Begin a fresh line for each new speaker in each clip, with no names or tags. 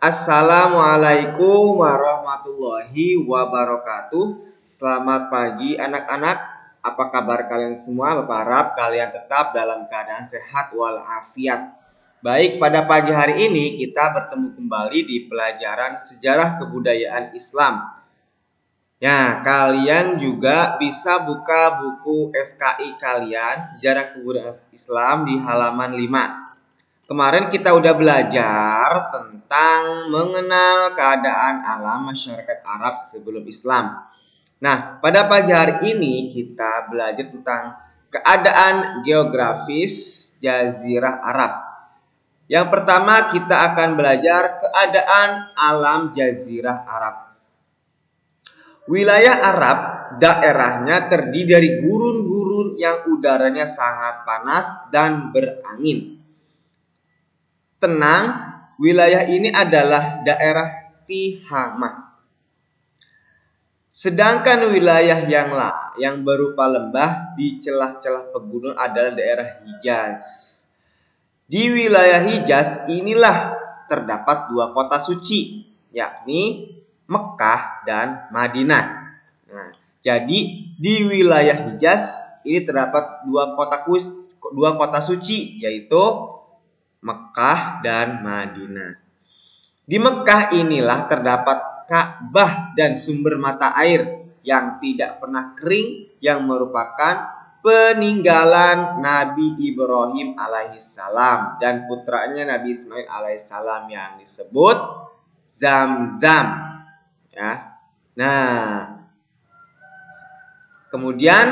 Assalamualaikum warahmatullahi wabarakatuh. Selamat pagi anak-anak. Apa kabar kalian semua? Bapak harap kalian tetap dalam keadaan sehat walafiat. Baik, pada pagi hari ini kita bertemu kembali di pelajaran sejarah kebudayaan Islam. Ya, kalian juga bisa buka buku SKI kalian, Sejarah Kebudayaan Islam di halaman 5. Kemarin kita udah belajar tentang mengenal keadaan alam masyarakat Arab sebelum Islam. Nah, pada pagi hari ini kita belajar tentang keadaan geografis Jazirah Arab. Yang pertama kita akan belajar keadaan alam Jazirah Arab. Wilayah Arab daerahnya terdiri dari gurun-gurun yang udaranya sangat panas dan berangin. Tenang, wilayah ini adalah daerah Tihamah. Sedangkan wilayah yang berupa lembah di celah-celah pegunungan adalah daerah Hijaz. Di wilayah Hijaz inilah terdapat dua kota suci, yakni Mekah dan Madinah. Nah, jadi di wilayah Hijaz ini terdapat dua kota suci, yaitu Mekah dan Madinah. Di Mekah inilah terdapat Ka'bah dan sumber mata air yang tidak pernah kering yang merupakan peninggalan Nabi Ibrahim alaihissalam dan putranya Nabi Ismail alaihissalam yang disebut Zamzam. Ya. Nah, kemudian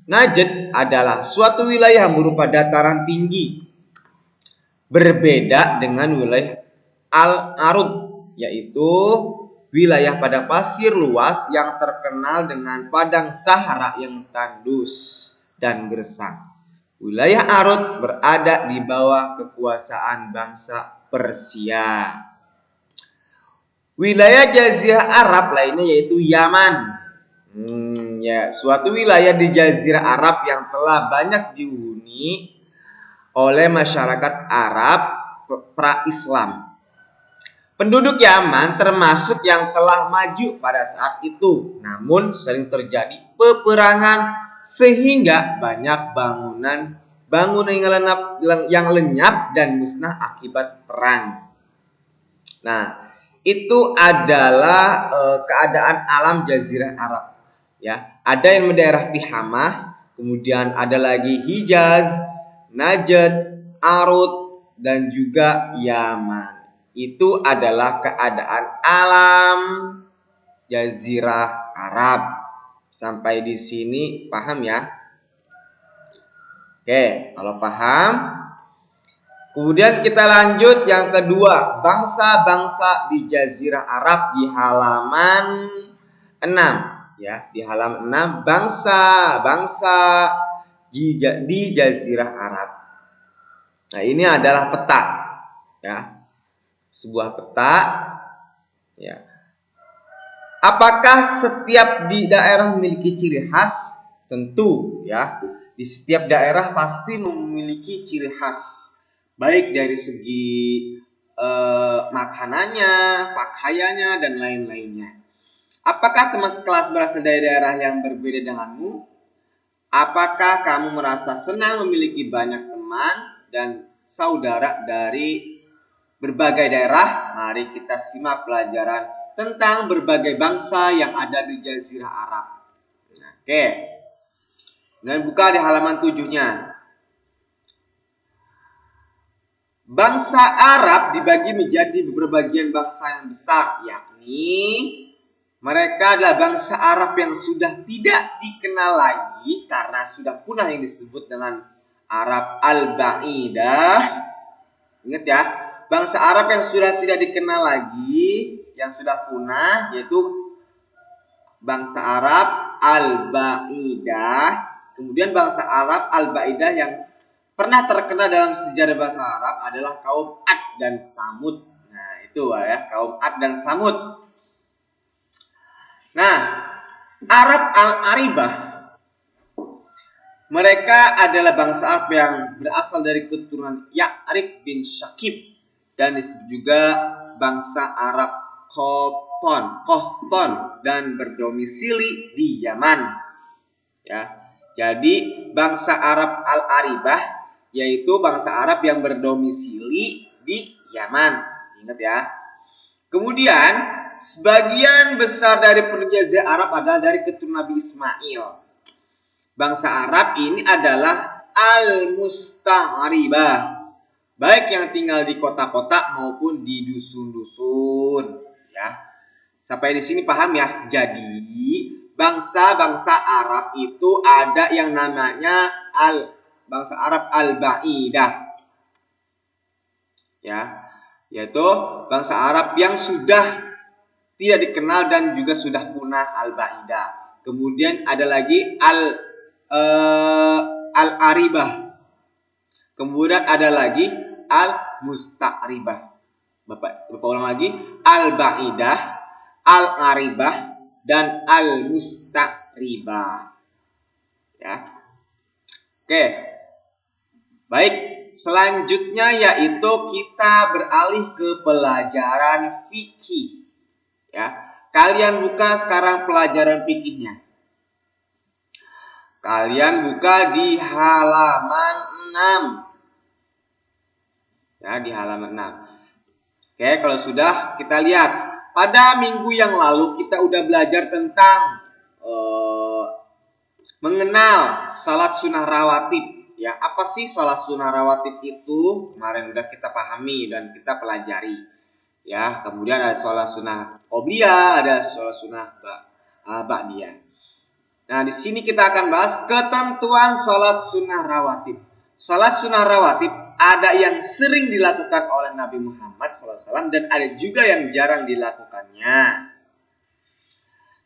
Najd adalah suatu wilayah yang berupa dataran tinggi, berbeda dengan wilayah Al-Arud, yaitu wilayah padang pasir luas yang terkenal dengan padang Sahara yang tandus dan gersang. Wilayah Arud berada di bawah kekuasaan bangsa Persia. Wilayah Jazirah Arab lainnya yaitu Yaman. Suatu wilayah di Jazirah Arab yang telah banyak dihuni oleh masyarakat Arab pra-Islam. Penduduk Yaman termasuk yang telah maju pada saat itu, namun sering terjadi peperangan sehingga banyak bangunan yang lenyap dan musnah akibat perang. Nah, itu adalah keadaan alam Jazirah Arab. Ya, ada yang di daerah Tihamah, kemudian ada lagi Hijaz, Najd, Arud, dan juga Yaman. Itu adalah keadaan alam Jazirah Arab. Sampai di sini paham ya? Oke, kalau paham, kemudian kita lanjut yang kedua, bangsa-bangsa di Jazirah Arab di halaman 6. Ya, di halaman 6 bangsa-bangsa di Jazirah Arab. Nah, ini adalah peta, ya, sebuah peta, ya. Apakah setiap di daerah memiliki ciri khas? Tentu, ya. Di setiap daerah pasti memiliki ciri khas, baik dari segi makanannya, pakaiannya, dan lain-lainnya. Apakah teman sekelas berasal dari daerah yang berbeda denganmu? Apakah kamu merasa senang memiliki banyak teman dan saudara dari berbagai daerah? Mari kita simak pelajaran tentang berbagai bangsa yang ada di Jazirah Arab. Oke. Dan buka di halaman 7-nya. Bangsa Arab dibagi menjadi beberapa bagian bangsa yang besar, yakni mereka adalah bangsa Arab yang sudah tidak dikenal lagi karena sudah punah, yang disebut dengan Arab Al-Ba'idah. Ingat ya, bangsa Arab yang sudah tidak dikenal lagi, yang sudah punah, yaitu bangsa Arab Al-Ba'idah. Kemudian bangsa Arab Al-Ba'idah yang pernah terkenal dalam sejarah bangsa Arab adalah kaum Ad dan Samud. Nah, itu ya, kaum Ad dan Samud. Nah, Arab Al-Aribah, mereka adalah bangsa Arab yang berasal dari keturunan Ya'rib bin Syakib dan disebut juga bangsa Arab Qahton dan berdomisili di Yaman. Ya. Jadi bangsa Arab Al-Aribah yaitu bangsa Arab yang berdomisili di Yaman. Ingat ya. Kemudian sebagian besar dari penduduk Jazirah Arab adalah dari keturunan Nabi Ismail. Bangsa Arab ini adalah Al-Musta'ribah, baik yang tinggal di kota-kota maupun di dusun-dusun. Ya, sampai di sini paham ya. Jadi bangsa-bangsa Arab itu ada yang namanya bangsa Arab Al-Ba'idah, ya, yaitu bangsa Arab yang sudah tidak dikenal dan juga sudah punah, Al-Ba'idah. Kemudian ada lagi Al-Aribah. Kemudian ada lagi Al-Musta'ribah. Bapak ulang lagi. Al-Ba'idah, Al-Aribah, dan Al-Musta'ribah. Ya. Oke. Baik, selanjutnya yaitu kita beralih ke pelajaran fikih. Ya. Kalian buka sekarang pelajaran fikihnya. Kalian buka di halaman 6. Ya, di halaman 6. Oke, kalau sudah kita lihat. Pada minggu yang lalu kita udah belajar tentang mengenal salat sunnah rawatib. Ya, apa sih salat sunnah rawatib itu? Kemarin udah kita pahami dan kita pelajari. Ya, kemudian ada salat sunnah qobliyah, ada salat sunnah ba'diyah. Nah, di sini kita akan bahas ketentuan salat sunnah rawatib. Salat sunnah rawatib ada yang sering dilakukan oleh Nabi Muhammad SAW dan ada juga yang jarang dilakukannya.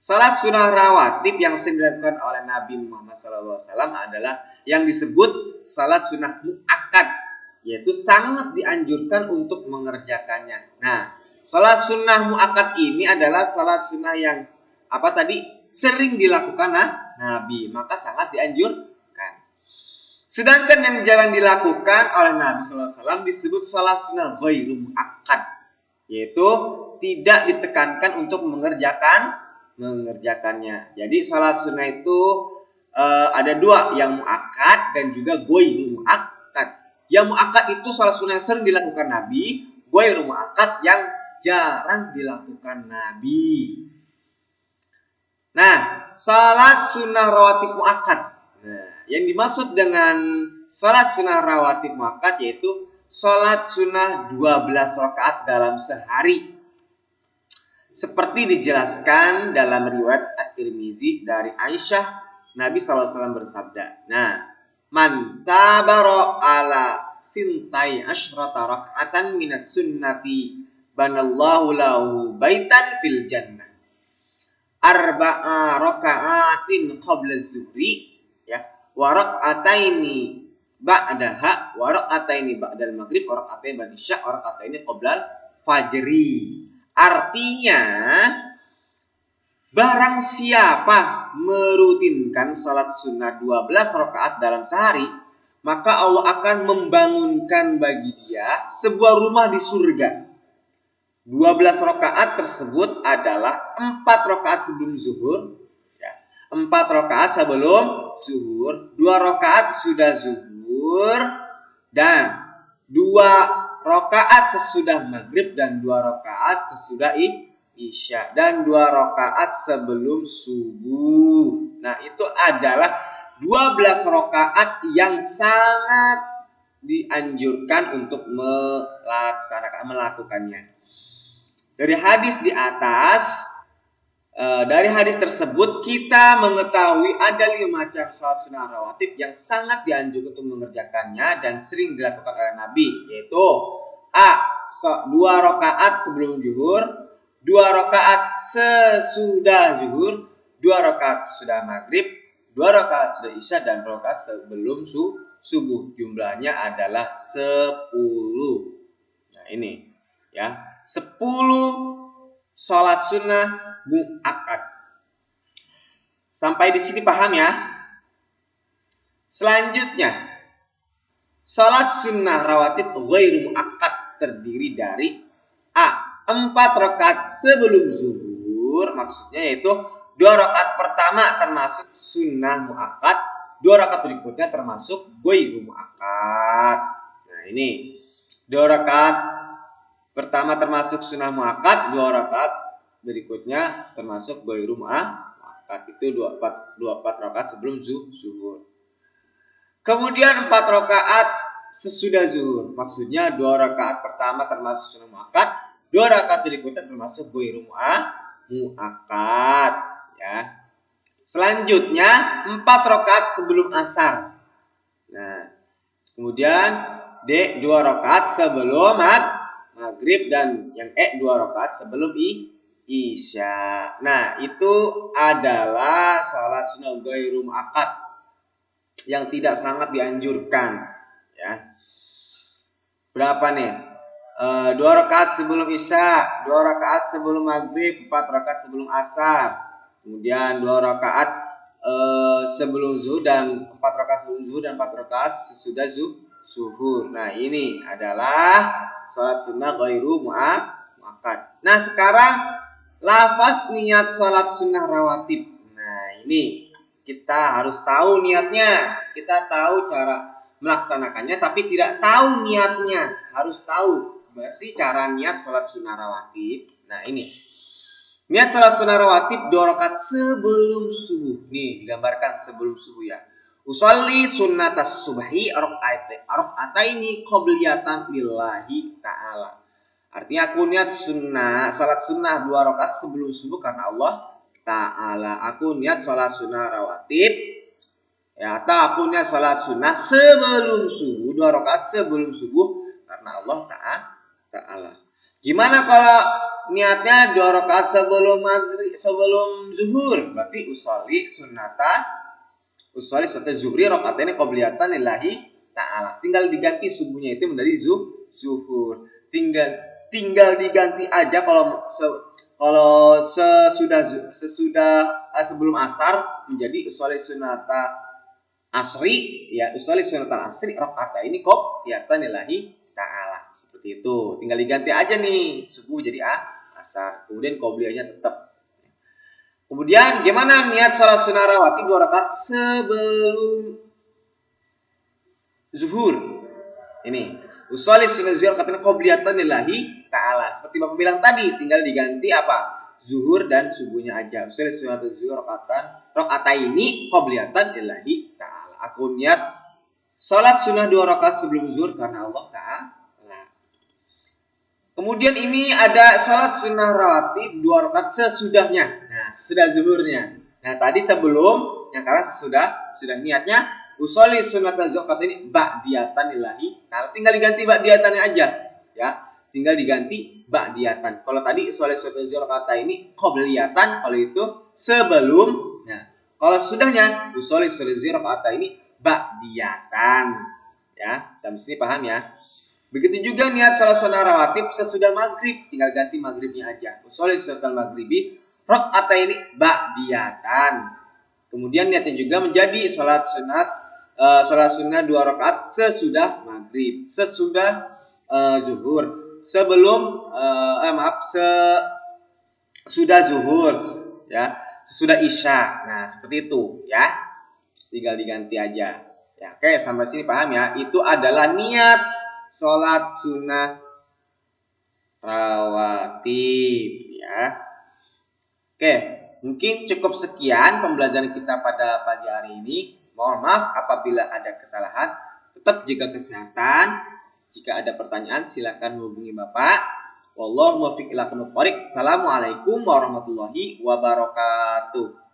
Salat sunnah rawatib yang sering dilakukan oleh Nabi Muhammad SAW adalah yang disebut salat sunnah mu'akkad, yaitu sangat dianjurkan untuk mengerjakannya. Nah, salat sunnah mu'akkad ini adalah salat sunnah yang sering dilakukan Nabi, maka sangat dianjurkan. Sedangkan yang jarang dilakukan oleh Nabi SAW disebut salat sunnah ghairu mu'akkad, yaitu tidak ditekankan untuk mengerjakannya. Jadi salat sunnah itu ada dua, yang mu'akkad dan juga ghairu mu'akkad. Yang mu'akkad itu salat sunnah yang sering dilakukan Nabi, ghairu mu'akkad yang jarang dilakukan Nabi. Nah, salat sunnah rawatib mu'akkad. Nah, yang dimaksud dengan salat sunnah rawatib mu'akkad yaitu salat sunnah 12 rakaat dalam sehari. Seperti dijelaskan dalam riwayat At-Tirmizi dari Aisyah, Nabi SAW bersabda, nah, man sabara ala sintai asyrata raka'atan minas sunnati banallahu lahu baitan fil jannah. Arba'a raka'atin qabla zuhri, ya, wa raka'ataini ba'daha, wa raka'ataini ba'dal maghrib, wa raka'ataini ba'dal isya, wa raka'ataini qabla fajri. Artinya, barang siapa merutinkan salat sunnah 12 rakaat dalam sehari, maka Allah akan membangunkan bagi dia sebuah rumah di surga. 12 rakaat tersebut adalah 4 rakaat sebelum zuhur, ya, 4 rakaat sebelum zuhur, 2 rakaat sesudah zuhur, dan 2 rakaat sesudah maghrib, dan 2 rakaat sesudah isya, dan 2 rakaat sebelum subuh. Nah, itu adalah 12 rakaat yang sangat dianjurkan untuk melakukannya. Dari hadis di atas, dari hadis tersebut kita mengetahui ada 5 macam salat sunnah rawatib yang sangat dianjurkan untuk mengerjakannya dan sering dilakukan oleh Nabi, yaitu A. 2 rakaat sebelum zuhur, 2 rakaat sesudah zuhur, 2 rakaat sesudah maghrib, 2 rakaat sesudah isya, dan 2 rakaat sebelum subuh. Jumlahnya adalah 10. Nah, ini ya, 10 sholat sunnah mu'akkad. Sampai di sini paham ya? Selanjutnya, sholat sunnah rawatib ghairu mu'akkad terdiri dari A. 4 rakaat sebelum zuhur, maksudnya yaitu 2 rakaat pertama termasuk sunnah muakkad, 2 rakaat berikutnya termasuk ghairu muakkad. Nah ini 2 rakaat pertama termasuk sunnah muakkad, 2 rakaat berikutnya termasuk ghairu muakkad. Itu 24 rakaat sebelum zuhur. Kemudian 4 rakaat sesudah zuhur, maksudnya 2 rakaat pertama termasuk sunnah muakkad, 2 rakaat berikutnya termasuk ghairu muakkad, ya. Selanjutnya 4 rakaat sebelum asar. Nah, kemudian D 2 rakaat sebelum maghrib, dan yang E 2 rakaat sebelum isya. Nah, itu adalah sholat sunnah ghairu muakkad yang tidak sangat dianjurkan, ya. Berapa nih? 2 rakaat sebelum isya, 2 rakaat sebelum maghrib, 4 rakaat sebelum asar, kemudian 2 rakaat sebelum zuhur, dan 4 rakaat sebelum zuhur, dan 4 rakaat sesudah zuhur. Nah ini adalah sholat sunnah ghairu muakkad. Nah sekarang lafaz niat sholat sunnah rawatib. Nah ini kita harus tahu niatnya. Kita tahu cara melaksanakannya, tapi tidak tahu niatnya. Harus tahu sih cara niat sholat sunnah rawatib. Nah ini niat sholat sunnah rawatib 2 rakaat sebelum subuh. Nih digambarkan sebelum subuh, ya. Usolli sunnatas subhi rakaataini qobliyatan lillahi ta'ala. Artinya aku niat salat sunnah 2 rakaat sebelum subuh karena Allah Ta'ala. Aku niat sholat sunnah rawatib, ya, atau aku niat sholat sunnah sebelum subuh, 2 rakaat sebelum subuh karena Allah Ta'ala. Gimana kalau niatnya 2 rakaat sebelum zuhur? Berarti usolli sunnata zuhri rakaataini qobliyatan lillahi ta'ala. Tinggal diganti subuhnya itu menjadi zuhur. Tinggal diganti aja kalau sebelum asar menjadi usolli sunnata asri, ya, usolli sunnata asri rakaataini qobliyatan lillahi ta'ala. Seperti itu. Tinggal diganti aja nih, subuh jadi asar. Kemudian qobliyahnya tetap. Kemudian gimana niat salat sunnah rawatib 2 rakaat sebelum zuhur? Ini usolli sunnah zuhur rakaataini qobliyatan lillahi ta'ala. Seperti Bapak bilang tadi, tinggal diganti apa? Zuhur dan subuhnya aja. Usolli sunnah zuhur rakaataini qobliyatan lillahi ta'ala. Aku niat salat sunnah 2 rakaat sebelum zuhur karena Allah Ta'ala. Kemudian ini ada salat sunnah rawatib 2 rakaat sesudahnya. Nah, sesudah zuhurnya. Nah, tadi sebelum, yang sekarang sudah niatnya usolli sunnata zuhur ini ba'diyatan lillahi ta'ala. Tinggal diganti ba'diyatannya aja, ya. Tinggal diganti ba'diyatan. Kalau tadi usolli sunnata zuhur ini qobliyatan, kalau itu sebelum. Nah, kalau sudahnya usolli sunnata zuhur ini ba'diyatan, ya. Sampai sini paham ya? Begitu juga niat salat sunnah rawatib sesudah maghrib, tinggal ganti maghribnya aja. Usolli sunnatal maghribi rakaataini ba'diyatan. Kemudian niatnya juga menjadi salat sunnah 2 rakaat sesudah maghrib, sesudah zuhur, sesudah zuhur, ya, sesudah isya. Nah, seperti itu, ya. Tinggal diganti aja. Ya, oke, sampai sini paham ya? Itu adalah niat sholat sunnah rawatib, ya. Oke, mungkin cukup sekian pembelajaran kita pada pagi hari ini. Mohon maaf apabila ada kesalahan. Tetap jaga kesehatan. Jika ada pertanyaan silakan hubungi Bapak. Wallahu muwaffiq ila aqwamit thoriq. Assalamualaikum warahmatullahi wabarakatuh.